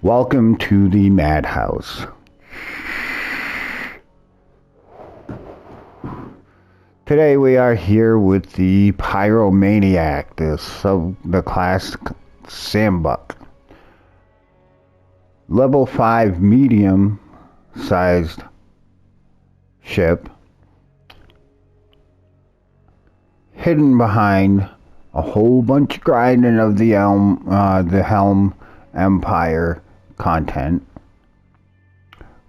Welcome to the madhouse. Today we are here with the pyromaniac, the class Sambuk. Level 5 medium sized ship, hidden behind a whole bunch of grinding of the Helm Empire content.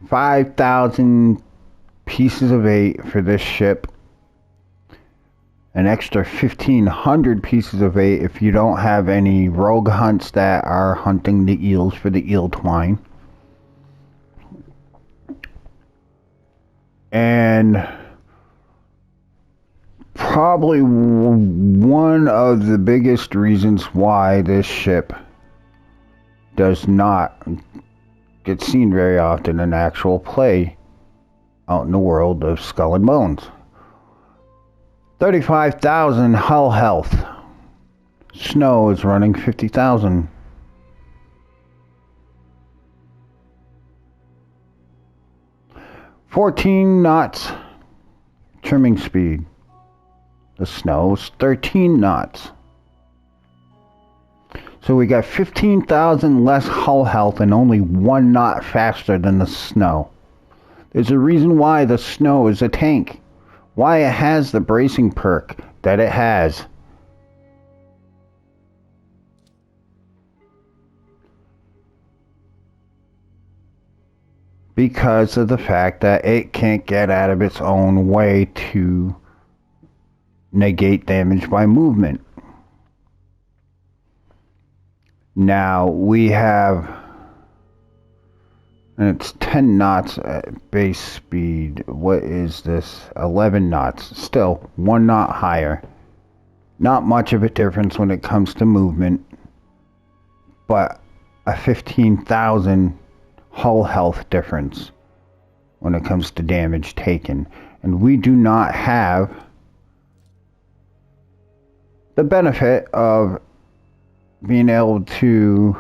5,000 pieces of 8 for this ship. An extra 1,500 pieces of 8 if you don't have any rogue hunts that are hunting the eels for the eel twine. And probably one of the biggest reasons why this ship does not get seen very often in actual play out in the world of Skull and Bones. 35,000 hull health. Snow is running 50,000. $14 knots trimming speed. The snow is 13 knots. So we got 15,000 less hull health and only 1 knot faster than the snow. There's a reason why the snow is a tank. Why it has the bracing perk that it has. Because of the fact that it can't get out of its own way to negate damage by movement. Now we have, and it's 10 knots at base speed. What is this? 11 knots. Still 1 knot higher. Not much of a difference when it comes to movement, but a 15,000 hull health difference when it comes to damage taken. And we do not have the benefit of being able to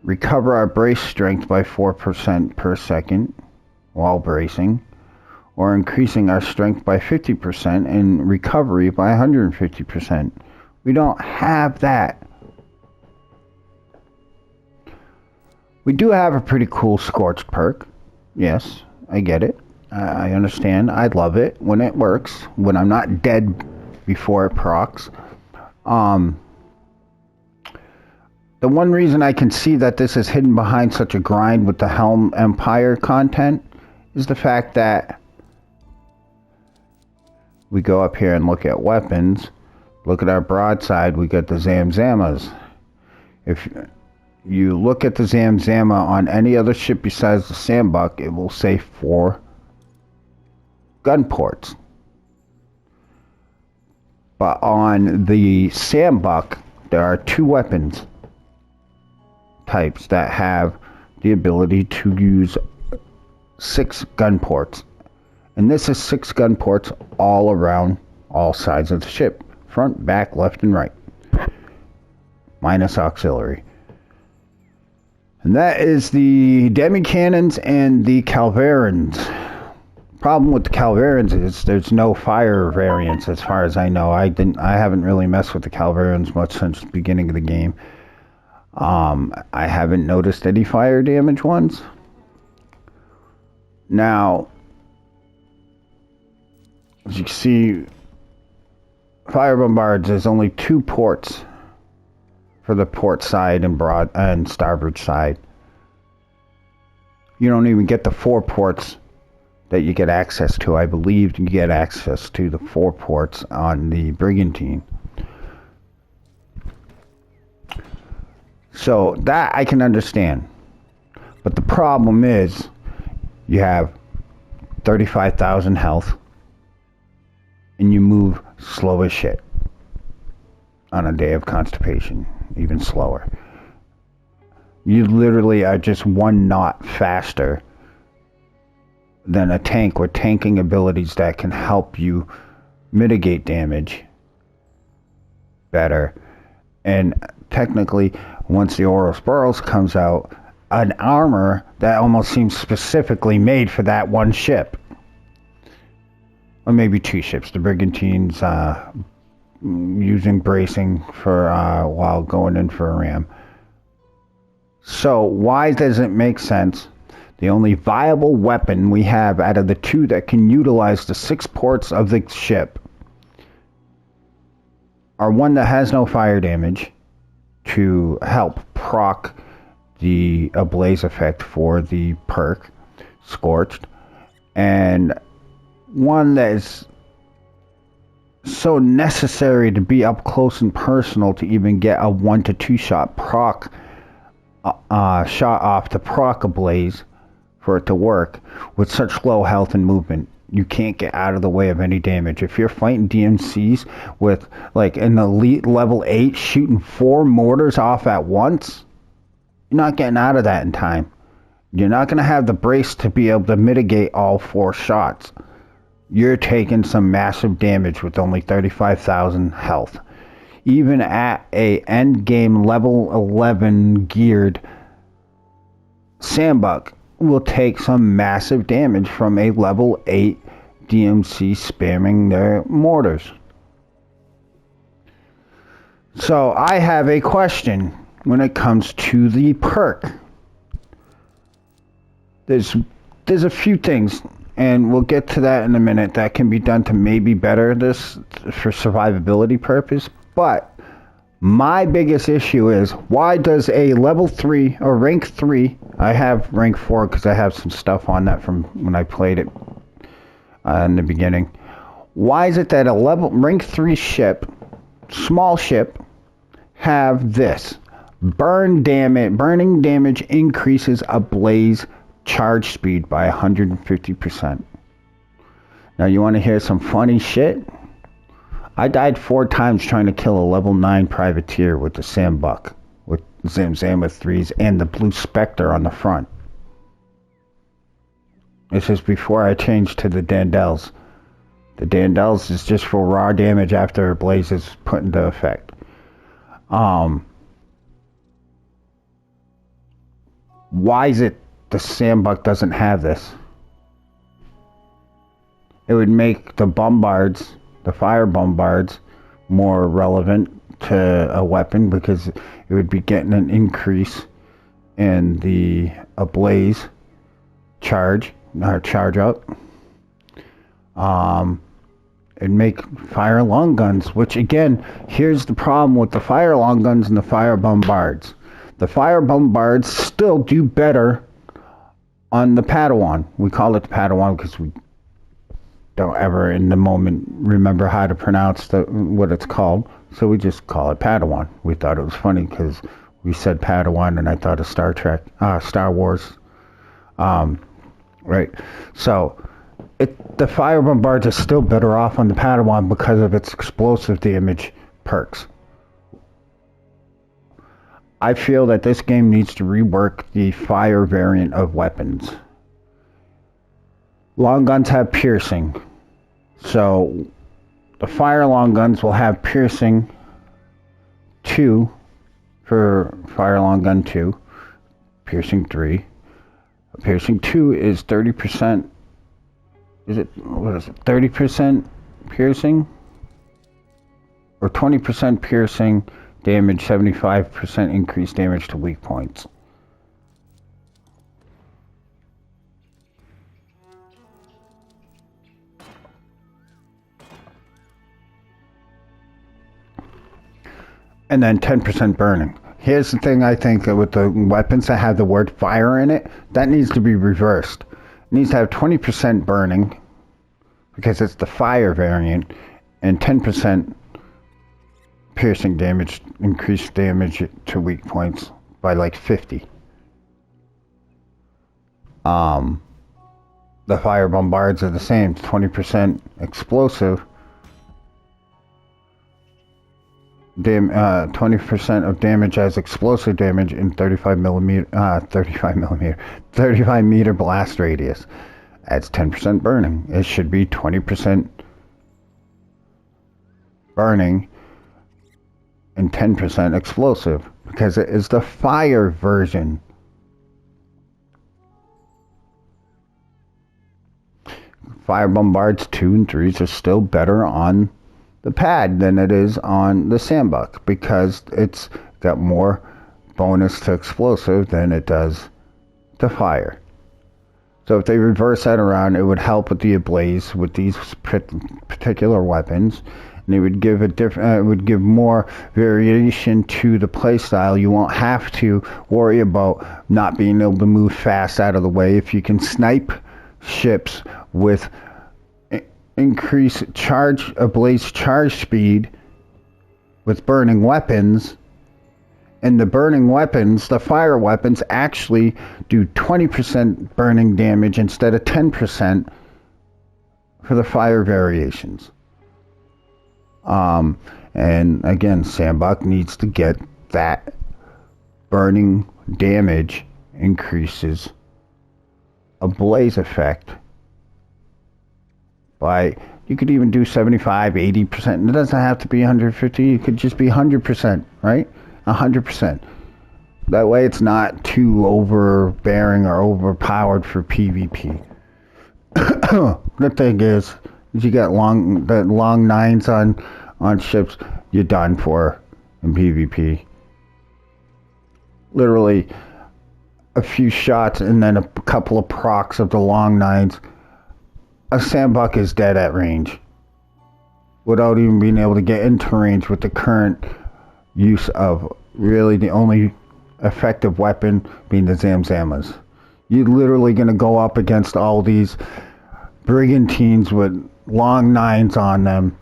recover our brace strength by 4% per second while bracing, or increasing our strength by 50% and recovery by 150%. We don't have that. We do have a pretty cool Scorched perk. Yes, I get it. I understand. I love it when it works, when I'm not dead before it procs. The one reason I can see that this is hidden behind such a grind with the Helm Empire content is the fact that we go up here and look at weapons. Look at our broadside, we got the Zamzamas. If you look at the Zamzama on any other ship besides the Sambuk, it will say 4 gun ports. But on the Sambuk, there are 2 weapons types that have the ability to use 6 gun ports. And this is 6 gun ports all around all sides of the ship. Front, back, left, and right. Minus auxiliary. And that is the demi-cannons and the Calverins. Problem with the Calverins is there's no fire variants as far as I know. I haven't really messed with the Calverins much since the beginning of the game. I haven't noticed any fire damage ones. Now, as you can see, fire bomards, there's only 2 ports for the port side and broad and starboard side. You don't even get the 4 ports that you get access to. I believe you get access to the 4 ports on the Brigantine. So that I can understand. But the problem is you have 35,000 health and you move slow as shit on a day of constipation, even slower. You literally are just 1 knot faster than a tank with tanking abilities that can help you mitigate damage better and technically, once the Ouroboros comes out, an armor that almost seems specifically made for that one ship. Or maybe two ships. The Brigantines using bracing for while going in for a ram. So why does it make sense? The only viable weapon we have out of the two that can utilize the 6 ports of the ship are one that has no fire damage to help proc the ablaze effect for the perk, Scorched, and one that is so necessary to be up close and personal to even get a 1 to 2 shot proc shot off to proc ablaze for it to work with such low health and movement. You can't get out of the way of any damage. If you're fighting DMCs with like an elite level 8 shooting 4 mortars off at once, you're not getting out of that in time. You're not going to have the brace to be able to mitigate all 4 shots. You're taking some massive damage with only 35,000 health. Even at a end game level 11 geared Sambuk will take some massive damage from a level 8 DMC spamming their mortars. So I have a question when it comes to the perk. There's a few things, and we'll get to that in a minute, that can be done to maybe better this for survivability purpose. But my biggest issue is, why does a level 3 or rank 3, I have rank 4 because I have some stuff on that from when I played it in the beginning. Why is it that a rank 3 ship, small ship, have this? Burning damage increases ablaze charge speed by 150%. Now you want to hear some funny shit? I died 4 times trying to kill a level 9 privateer with the Sambuk, with Zamzama 3s and the blue Spectre on the front. This is before I changed to the Dandels. The Dandels is just for raw damage after Blaze is put into effect. Why is it the Sambuk doesn't have this? It would make the bombards, the fire bombards, more relevant to a weapon, because it would be getting an increase in the ablaze charge up. It'd make fire long guns, which again, here's the problem with the fire long guns and the fire bombards. The fire bombards still do better on the Padawan. We call it the Padawan because we don't ever in the moment remember how to pronounce what it's called, so we just call it Padawan. We thought it was funny because we said Padawan and I thought of Star Wars. Right. So the fire bombards are still better off on the Padawan because of its explosive damage perks. I feel that this game needs to rework the fire variant of weapons. Long guns have piercing. So the fire long guns will have piercing 2 for fire long gun 2, piercing 3. Piercing 2 is 30%. What is it? 30% piercing? Or 20% piercing damage, 75% increased damage to weak points. And then 10% burning. Here's the thing, I think that with the weapons that have the word fire in it, that needs to be reversed. It needs to have 20% burning, because it's the fire variant, and 10% piercing damage, increased damage to weak points by like 50. The fire bombards are the same, 20% explosive, 20% of damage as explosive damage in 35 meter blast radius. That's 10% burning. It should be 20% burning and 10% explosive, because it is the fire version. Fire bombards 2 and 3s are still better on the pad than it is on the Sambuk, because it's got more bonus to explosive than it does to fire. So if they reverse that around, it would help with the ablaze with these particular weapons, and it would give a different, it would give more variation to the playstyle. You won't have to worry about not being able to move fast out of the way if you can snipe ships with increased charge, ablaze charge speed with burning weapons. And the burning weapons, the fire weapons, actually do 20% burning damage instead of 10% for the fire variations. And again, Sambuk needs to get that burning damage increases ablaze effect by, you could even do 75, 80%. It doesn't have to be 150. It could just be 100%, right? 100%. That way it's not too overbearing or overpowered for PvP. The thing is you got long 9s on ships, you're done for in PvP. Literally a few shots and then a couple of procs of the long 9s. A Sambuk is dead at range without even being able to get into range with the current use of really the only effective weapon being the Zamzamas. You're literally going to go up against all these brigantines with long 9s on them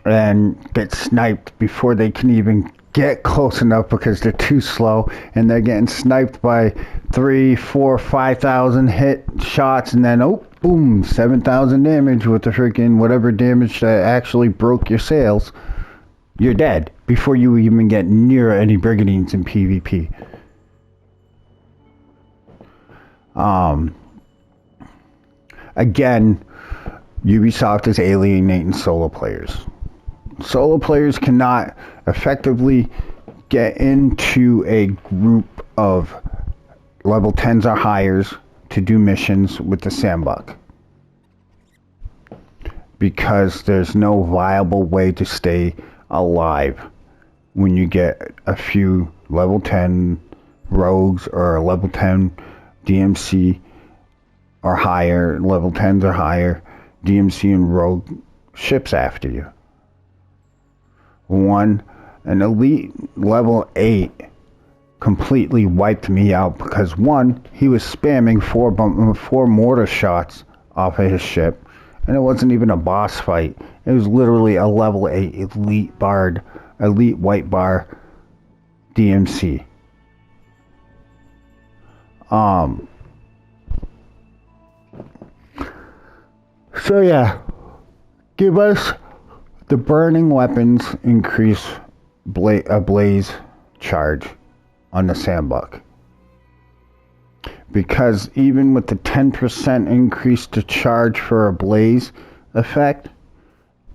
and get sniped before they can even get close enough because they're too slow, and they're getting sniped by 3, 4, 5,000 hit shots, and then boom, 7,000 damage with the freaking whatever damage that actually broke your sails. You're dead before you even get near any brigantines in PvP. Again, Ubisoft is alienating solo players. Solo players cannot effectively get into a group of level 10s or higher to do missions with the Sambuk, because there's no viable way to stay alive when you get a few level 10 rogues or a level 10 DMC or higher, level 10s or higher DMC and rogue ships after you. An elite level 8 completely wiped me out because one, he was spamming 4 mortar shots off of his ship, and it wasn't even a boss fight. It was literally a level 8 elite white bar DMC. So yeah, give us the burning weapons increase ablaze charge on the Sambuk. Because even with the 10% increase to charge for a blaze effect,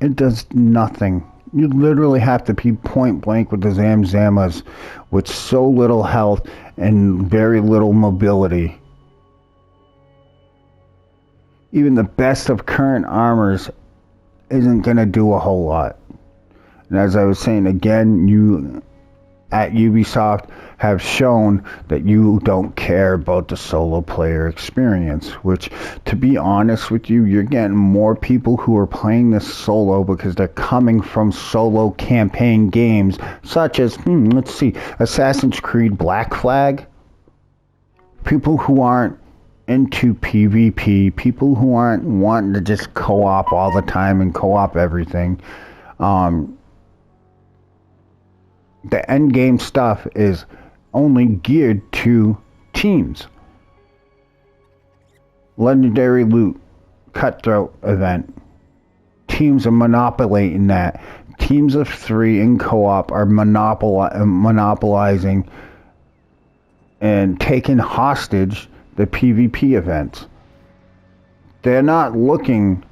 it does nothing. You literally have to be point blank with the Zamzamas with so little health and very little mobility. Even the best of current armors isn't going to do a whole lot. And as I was saying again, you at Ubisoft have shown that you don't care about the solo player experience, which, to be honest with you, you're getting more people who are playing this solo because they're coming from solo campaign games such as, let's see, Assassin's Creed Black Flag. People who aren't into PvP, people who aren't wanting to just co-op all the time and co-op everything. The end game stuff is only geared to teams. Legendary loot, cutthroat event. Teams are monopolizing that. Teams of 3 in co-op are monopolizing and taking hostage the PvP events. They're not looking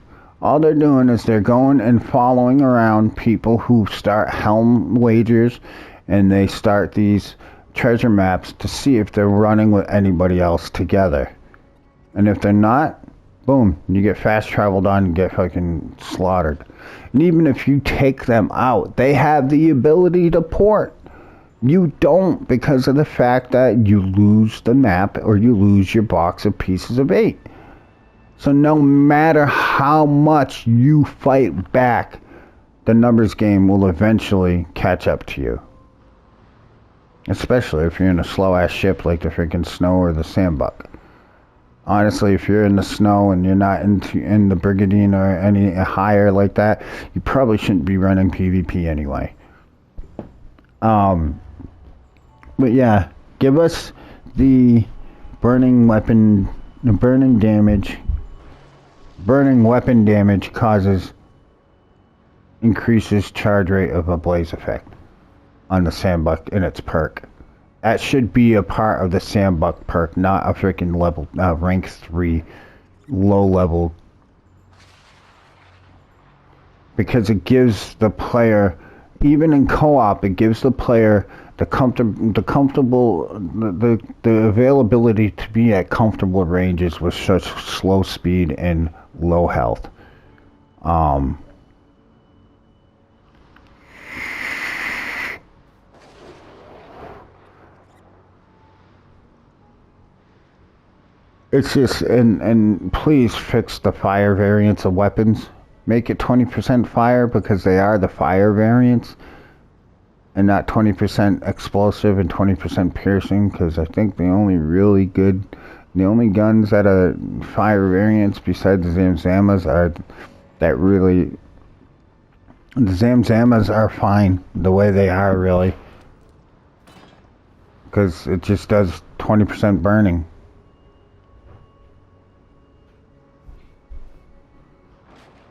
All they're doing is they're going and following around people who start helm wagers, and they start these treasure maps to see if they're running with anybody else together. And if they're not, boom, you get fast traveled on and get fucking slaughtered. And even if you take them out, they have the ability to port. You don't, because of the fact that you lose the map or you lose your box of pieces of 8. So no matter how much you fight back, the numbers game will eventually catch up to you. Especially if you're in a slow-ass ship like the freaking Snow or the Sambuk. Honestly, if you're in the Snow and you're not in the Brigandine or any higher like that, you probably shouldn't be running PvP anyway. But yeah, give us the burning weapon damage. Burning weapon damage increases charge rate of a blaze effect on the Sambuk in its perk. That should be a part of the Sambuk perk, not a freaking level rank 3 low level, because it gives the player, even in co-op, it gives the player the availability to be at comfortable ranges with such slow speed and low health. It's just, and please fix the fire variants of weapons. Make it 20% fire, because they are the fire variants, and not 20% explosive and 20% piercing, because I think the only guns that are fire variants besides the Zamzamas are the Zamzamas are fine the way they are, really, because it just does 20% burning.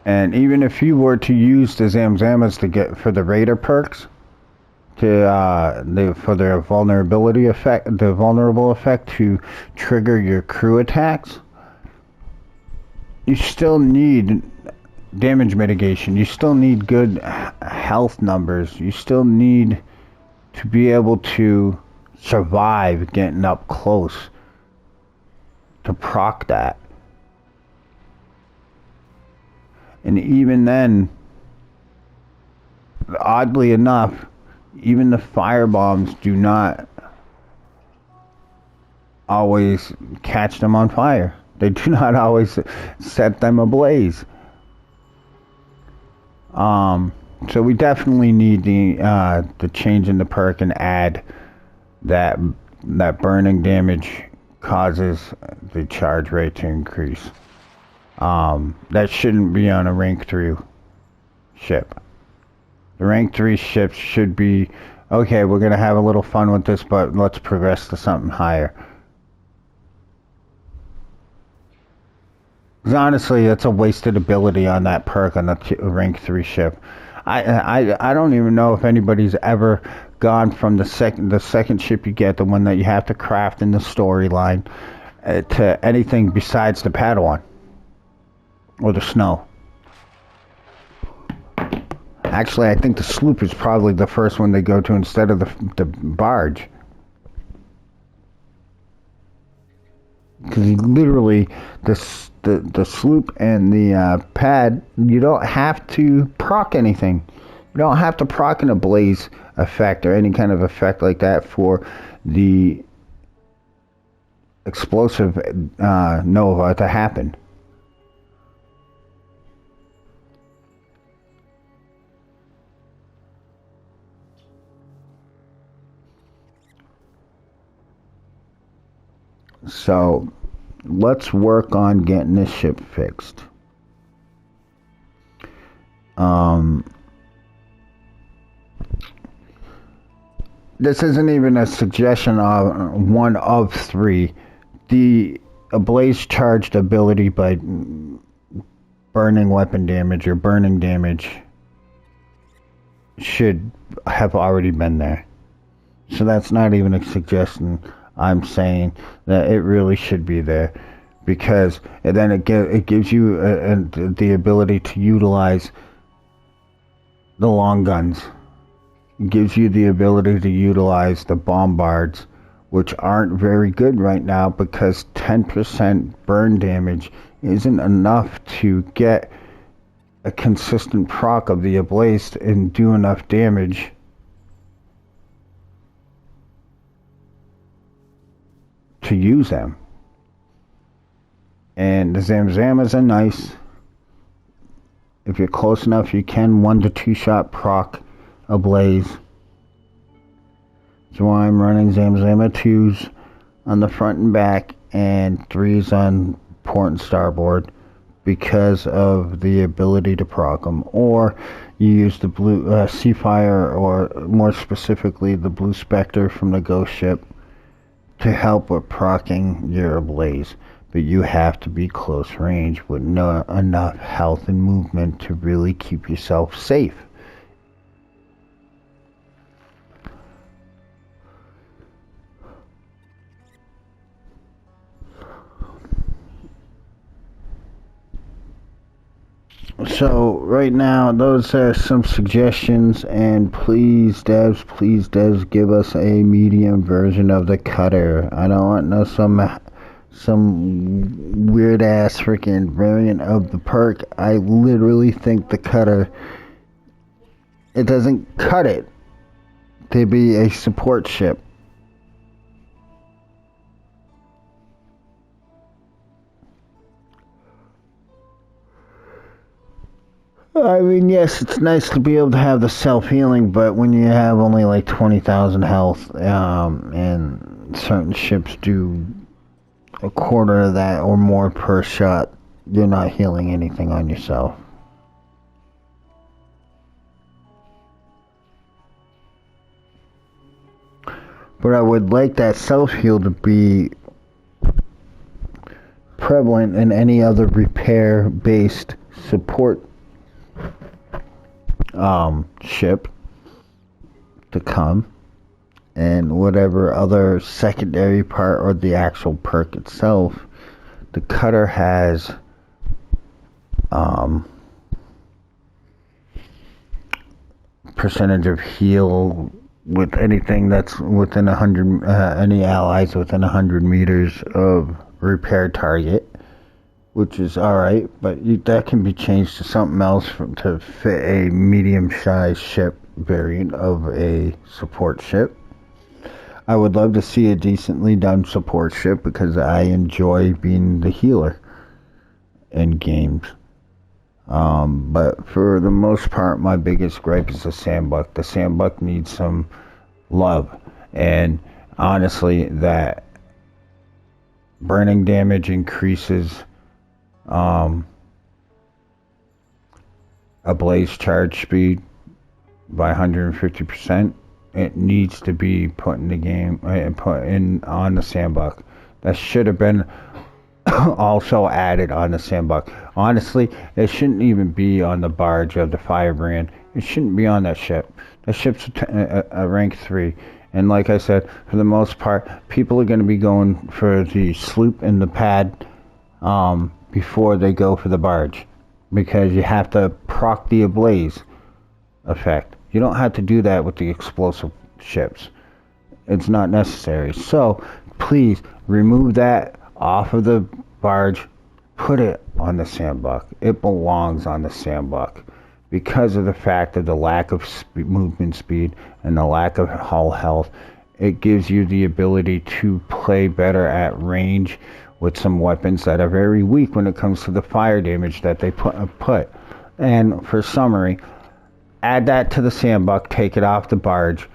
And even if you were to use the Zamzamas to get for the Raider perks, for their vulnerability effect, the vulnerable effect to trigger your crew attacks, you still need damage mitigation. You still need good health numbers. You still need to be able to survive getting up close to proc that. And even then, oddly enough, even the fire bombs do not always catch them on fire. They do not always set them ablaze. So we definitely need the change in the perk and add that burning damage causes the charge rate to increase. That shouldn't be on a rank 3 ship. The rank 3 ships should be, okay, we're going to have a little fun with this, but let's progress to something higher. Because honestly, that's a wasted ability on that perk on the rank 3 ship. I don't even know if anybody's ever gone from the second ship you get, the one that you have to craft in the storyline, to anything besides the Padawan. Or the Snow. Actually, I think the sloop is probably the first one they go to instead of the barge. Because literally, the sloop and the pad, you don't have to proc anything. You don't have to proc an ablaze effect or any kind of effect like that for the explosive nova to happen. So, let's work on getting this ship fixed. This isn't even a suggestion of one of 3. The ablaze charged ability by burning weapon damage or burning damage should have already been there. So that's not even a suggestion. I'm saying that it really should be there, because and then it gives you the ability to utilize the long guns. It gives you the ability to utilize the bomards, which aren't very good right now because 10% burn damage isn't enough to get a consistent proc of the ablaze and do enough damage to use them. And the Zamzamas are nice. If you're close enough, you can 1 to 2 shot proc ablaze. So I'm running Zamzama 2s on the front and back and 3s on port and starboard because of the ability to proc them. Or you use the blue Seafire, or more specifically the Blue Spectre from the Ghost Ship, to help with proccing your ablaze. But you have to be close range with enough health and movement to really keep yourself safe. So right now, those are some suggestions, and please devs, give us a medium version of the cutter. I don't want no some weird ass freaking variant of the perk. I literally think the cutter, it doesn't cut it to be a support ship. I mean, yes, it's nice to be able to have the self-healing, but when you have only like 20,000 health, and certain ships do a quarter of that or more per shot, you're not healing anything on yourself. But I would like that self-heal to be prevalent in any other repair-based support ship to come, and whatever other secondary part or the actual perk itself. The cutter has percentage of heal with anything that's within 100, any allies within 100 meters of repair target, which is alright, but that can be changed to something else to fit a medium-sized ship variant of a support ship. I would love to see a decently done support ship because I enjoy being the healer in games. But for the most part, my biggest gripe is the Sambuk. The Sambuk needs some love, and honestly, that burning damage increases ablaze charge speed by 150%. It needs to be put in the game, put in on the Sambuk. That should have been also added on the Sambuk. Honestly, it shouldn't even be on the barge of the Firebrand. It shouldn't be on that ship. That ship's a rank 3. And like I said, for the most part, people are going to be going for the sloop and the pad before they go for the barge, because you have to proc the ablaze effect. You don't have to do that with the explosive ships. It's not necessary. So please remove that off of the barge. Put it on the Sambuk. It belongs on the Sambuk because of the fact of the lack of movement speed and the lack of hull health. It gives you the ability to play better at range with some weapons that are very weak when it comes to the fire damage that they put. And for summary, add that to the Sambuk, take it off the barge,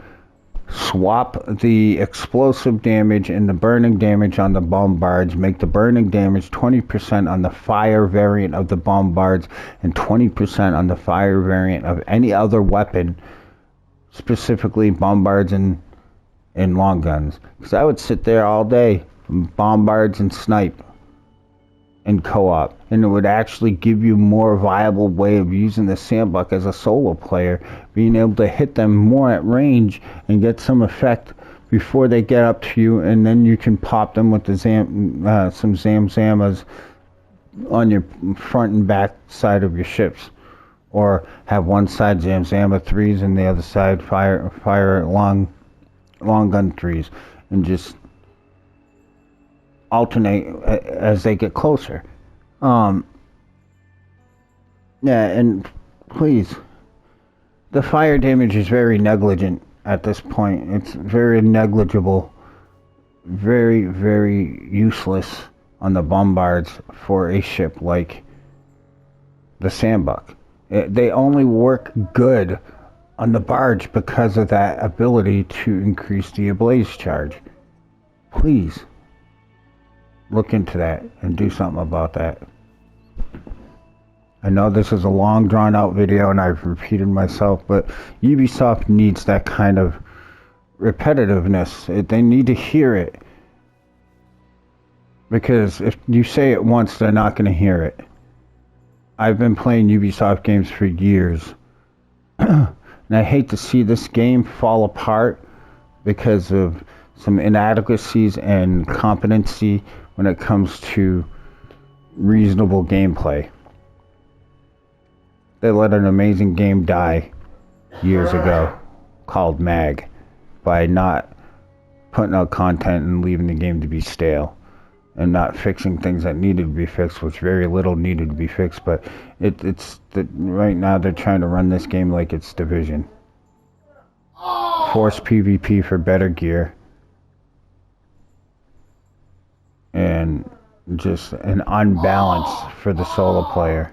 swap the explosive damage and the burning damage on the bomards, make the burning damage 20% on the fire variant of the bomards and 20% on the fire variant of any other weapon, specifically bomards and long guns. Because I would sit there all day, bomards and snipe, in co-op, and it would actually give you more viable way of using the Sambuk as a solo player, being able to hit them more at range and get some effect before they get up to you, and then you can pop them with the some Zamzamas on your front and back side of your ships, or have one side Zamzama 3s and the other side fire long gun 3s, and just alternate as they get closer. Yeah, and please, the fire damage is very negligent at this point. It's very negligible, very, very useless on the bomards for a ship like the Sambuk. They only work good on the barge because of that ability to increase the ablaze charge. Please look into that and do something about that. I know this is a long drawn out video and I've repeated myself, but Ubisoft needs that kind of repetitiveness. They need to hear it, because if you say it once, they're not going to hear it. I've been playing Ubisoft games for years, and I hate to see this game fall apart because of some inadequacies and competency when it comes to reasonable gameplay. They let an amazing game die years ago called Mag by not putting out content and leaving the game to be stale, and not fixing things that needed to be fixed, which very little needed to be fixed. But right now they're trying to run this game like it's Division. Force PvP for better gear, and just an unbalance for the solo player.